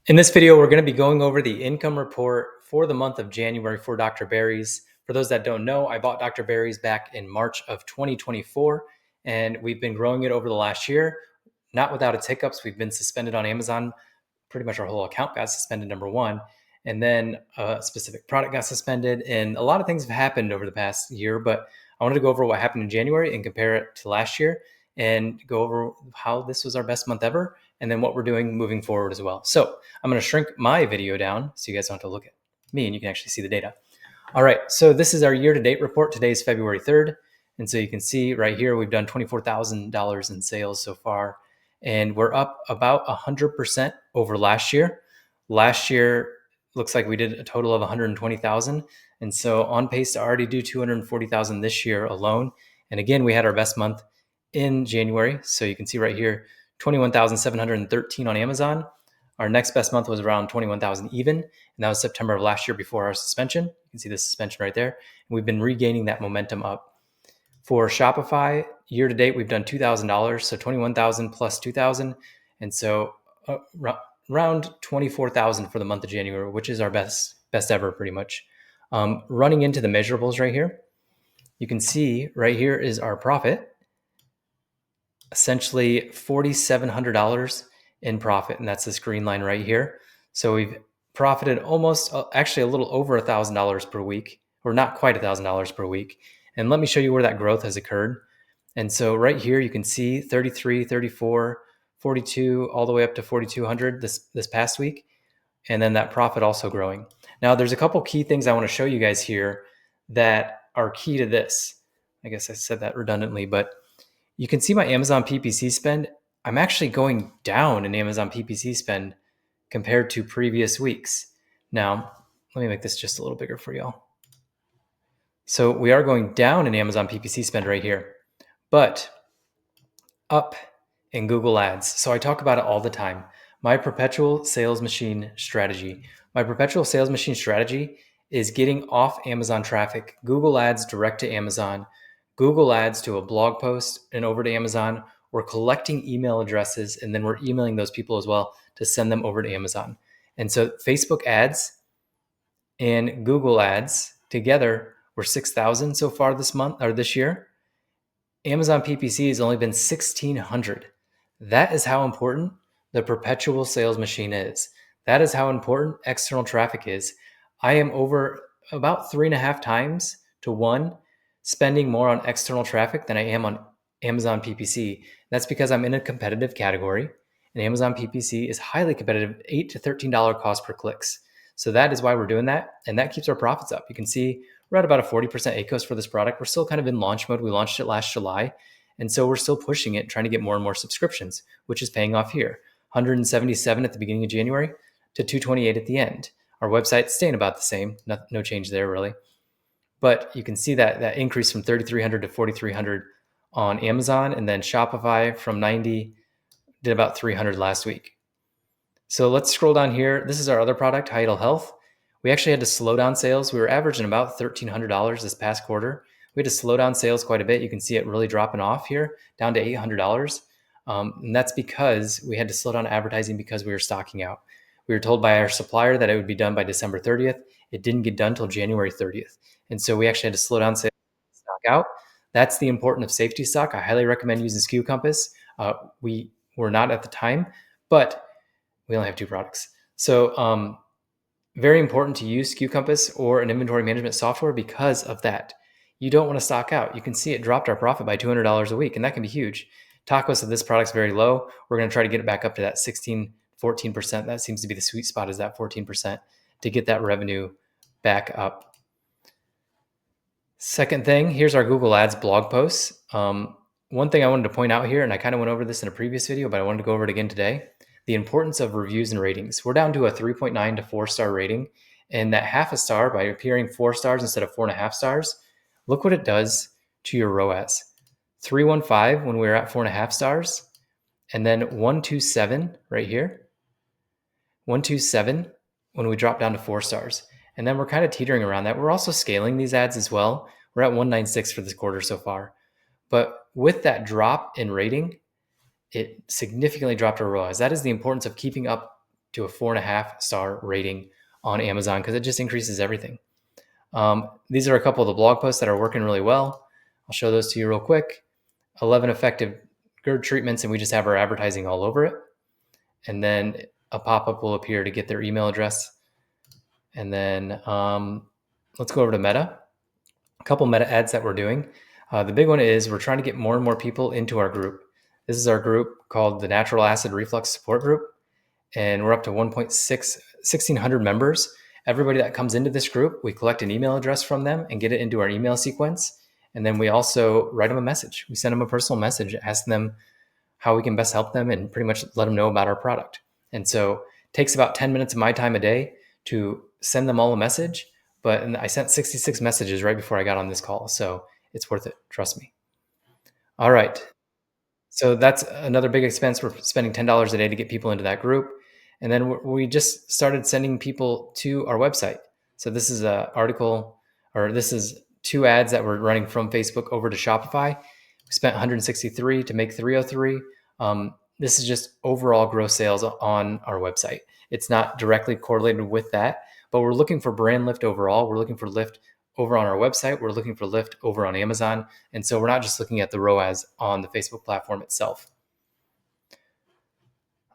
In this video, we're going to be going over the income report for the month of January for Dr. Berry's. For those that don't know, I bought Dr. Berry's back in March of 2024, and we've been growing it over the last year, not without its hiccups. We've been suspended on Amazon. Pretty much our whole account got suspended, number one. And then a specific product got suspended, and a lot of things have happened over the past year, but I wanted to go over what happened in January and compare it to last year and go over how this was our best month ever and then what we're doing moving forward as well. So I'm going to shrink my video down so you guys don't have to look at me and you can actually see the data. All right, so this is our year-to-date report. Today is February 3rd. And so you can see right here, we've done $24,000 in sales so far, and we're up about 100% over last year. Last year, looks like we did a total of 120,000. And so on pace to already do 240,000 this year alone. And again, we had our best month in January. So you can see right here, 21,713 on Amazon. Our next best month was around 21,000 even. And that was September of last year before our suspension. You can see the suspension right there. And we've been regaining that momentum up. For Shopify, year to date, we've done $2,000. So 21,000 plus 2,000. And so around 24,000 for the month of January, which is our best ever pretty much. Running into the measurables right here, you can see right here is our profit, essentially $4,700 in profit. And that's this green line right here. So we've profited almost, actually a little over $1,000 per week, or not quite $1,000 per week. And let me show you where that growth has occurred. And so right here, you can see 33, 34, 42, all the way up to 4,200 this past week. And then that profit also growing. Now there's a couple key things I want to show you guys here that are key to this. I guess I said that redundantly, but you can see my Amazon PPC spend. I'm actually going down in Amazon PPC spend compared to previous weeks. Now, let me make this just a little bigger for y'all. So we are going down in Amazon PPC spend right here, but up in Google Ads. So I talk about it all the time. My Perpetual Sales Machine strategy. My Perpetual Sales Machine strategy is getting off Amazon traffic, Google Ads direct to Amazon, Google Ads to a blog post and over to Amazon. We're collecting email addresses and then we're emailing those people as well to send them over to Amazon. And so Facebook ads and Google ads together were 6,000 so far this month or this year. Amazon PPC has only been 1,600. That is how important the Perpetual Sales Machine is. That is how important external traffic is. I am over about 3.5 times to 1 spending more on external traffic than I am on Amazon PPC. That's because I'm in a competitive category, and Amazon PPC is highly competitive, $8 to $13 cost per clicks. So that is why we're doing that, and that keeps our profits up. You can see we're at about a 40% ACOS for this product. We're still kind of in launch mode. We launched it last July, and so we're still pushing it, trying to get more and more subscriptions, which is paying off here. 177 at the beginning of January to 228 at the end. Our website's staying about the same, no change there really. But you can see that increase from 3,300 to 4,300 on Amazon, and then Shopify from 90 did about 300 last week. So let's scroll down here. This is our other product, Vital Health. We actually had to slow down sales. We were averaging about $1,300 this past quarter. We had to slow down sales quite a bit. You can see it really dropping off here, down to $800. And that's because we had to slow down advertising because we were stocking out. We were told by our supplier that it would be done by December 30th. It didn't get done until January 30th. And so we actually had to slow down sales, stock out. That's the importance of safety stock. I highly recommend using SKU Compass. We were not at the time, but we only have 2 products. So very important to use SKU Compass or an inventory management software because of that. You don't want to stock out. You can see it dropped our profit by $200 a week, and that can be huge. Taco said this product's very low. We're going to try to get it back up to that 16, 14%. That seems to be the sweet spot, is that 14% to get that revenue back up. Second thing, here's our Google Ads blog posts. One thing I wanted to point out here, and I kind of went over this in a previous video, but I wanted to go over it again today, the importance of reviews and ratings. We're down to a 3.9 to 4-star rating, and that half a star, by appearing 4 stars instead of 4.5 stars, look what it does to your ROAS. 315 when we were at 4.5 stars, and then 127 right here. 127 when we drop down to 4 stars. And then we're kind of teetering around that. We're also scaling these ads as well. We're at 196 for this quarter so far. But with that drop in rating, it significantly dropped our ROAS. That is the importance of keeping up to a 4.5-star rating on Amazon because it just increases everything. These are a couple of the blog posts that are working really well. I'll show those to you real quick. 11 effective GERD treatments, and we just have our advertising all over it. And then a pop-up will appear to get their email address. And then let's go over to Meta. A couple Meta ads that we're doing. The big one is we're trying to get more and more people into our group. This is our group called the Natural Acid Reflux Support Group, and we're up to 1,600 members. Everybody that comes into this group, we collect an email address from them and get it into our email sequence. And then we also write them a message. We send them a personal message, asking them how we can best help them and pretty much let them know about our product. And so it takes about 10 minutes of my time a day to send them all a message. But I sent 66 messages right before I got on this call. So it's worth it. Trust me. All right. So that's another big expense. We're spending $10 a day to get people into that group. And then we just started sending people to our website. So this is an article, or this is 2 ads that we're running from Facebook over to Shopify. We spent 163 to make 303. This is just overall gross sales on our website. It's not directly correlated with that, but we're looking for brand lift overall. We're looking for lift over on our website. We're looking for lift over on Amazon. And so we're not just looking at the ROAS on the Facebook platform itself.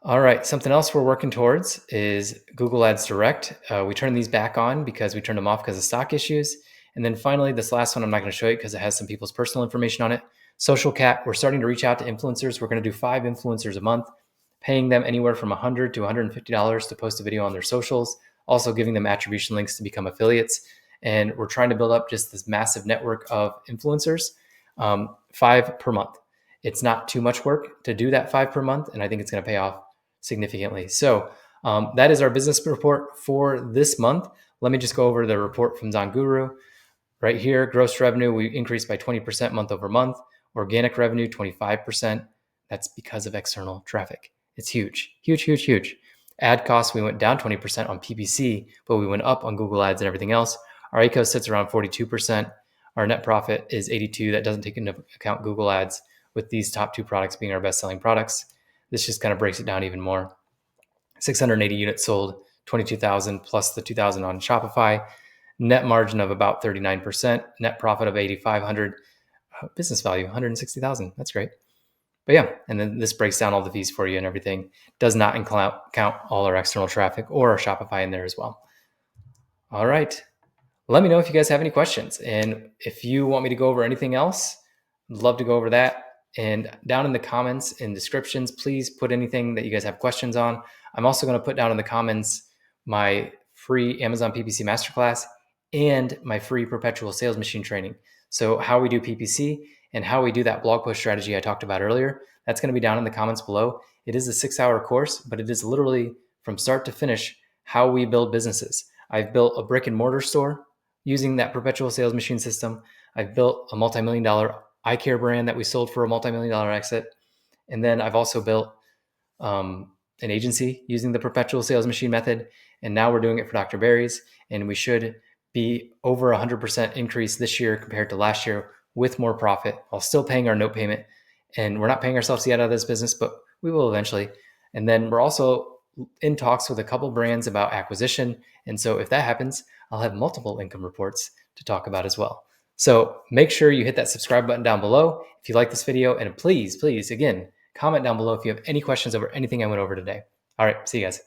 All right, something else we're working towards is Google Ads Direct. We turned these back on because we turned them off because of stock issues. And then finally, this last one I'm not going to show you because it has some people's personal information on it. Social Cat, we're starting to reach out to influencers. We're going to do 5 influencers a month, paying them anywhere from $100 to $150 to post a video on their socials, also giving them attribution links to become affiliates. And we're trying to build up just this massive network of influencers, 5 per month. It's not too much work to do that 5 per month, and I think it's going to pay off significantly. So that is our business report for this month. Let me just go over the report from Zonguru. Right here, gross revenue, we increased by 20% month over month. Organic revenue, 25%. That's because of external traffic. It's huge, huge, huge, huge. Ad costs, we went down 20% on PPC, but we went up on Google Ads and everything else. Our ACO sits around 42%. Our net profit is 82. That doesn't take into account Google Ads, with these top 2 products being our best-selling products. This just kind of breaks it down even more. 680 units sold, 22,000 plus the 2,000 on Shopify. Net margin of about 39%. Net profit of 8,500. Business value, 160,000. That's great. But yeah, and then this breaks down all the fees for you and everything. Does not count all our external traffic or our Shopify in there as well. All right. Let me know if you guys have any questions. And if you want me to go over anything else, I'd love to go over that. And down in the comments and descriptions, please put anything that you guys have questions on. I'm also going to put down in the comments my free Amazon PPC Masterclass and my free Perpetual Sales Machine training. So how we do PPC and how we do that blog post strategy I talked about earlier, that's going to be down in the comments below. It is a 6-hour course, but it is literally from start to finish how we build businesses. I've built a brick and mortar store using that Perpetual Sales Machine system. I've built a multi-million-dollar eye care brand that we sold for a multi-million-dollar exit. And then I've also built an agency using the Perpetual Sales Machine method. And now we're doing it for Dr. Barry's. And we should be over 100% increase this year compared to last year with more profit while still paying our note payment. And we're not paying ourselves yet out of this business, but we will eventually. And then we're also in talks with a couple brands about acquisition. And so if that happens, I'll have multiple income reports to talk about as well. So make sure you hit that subscribe button down below if you like this video. And please, again, comment down below if you have any questions over anything I went over today. All right, see you guys.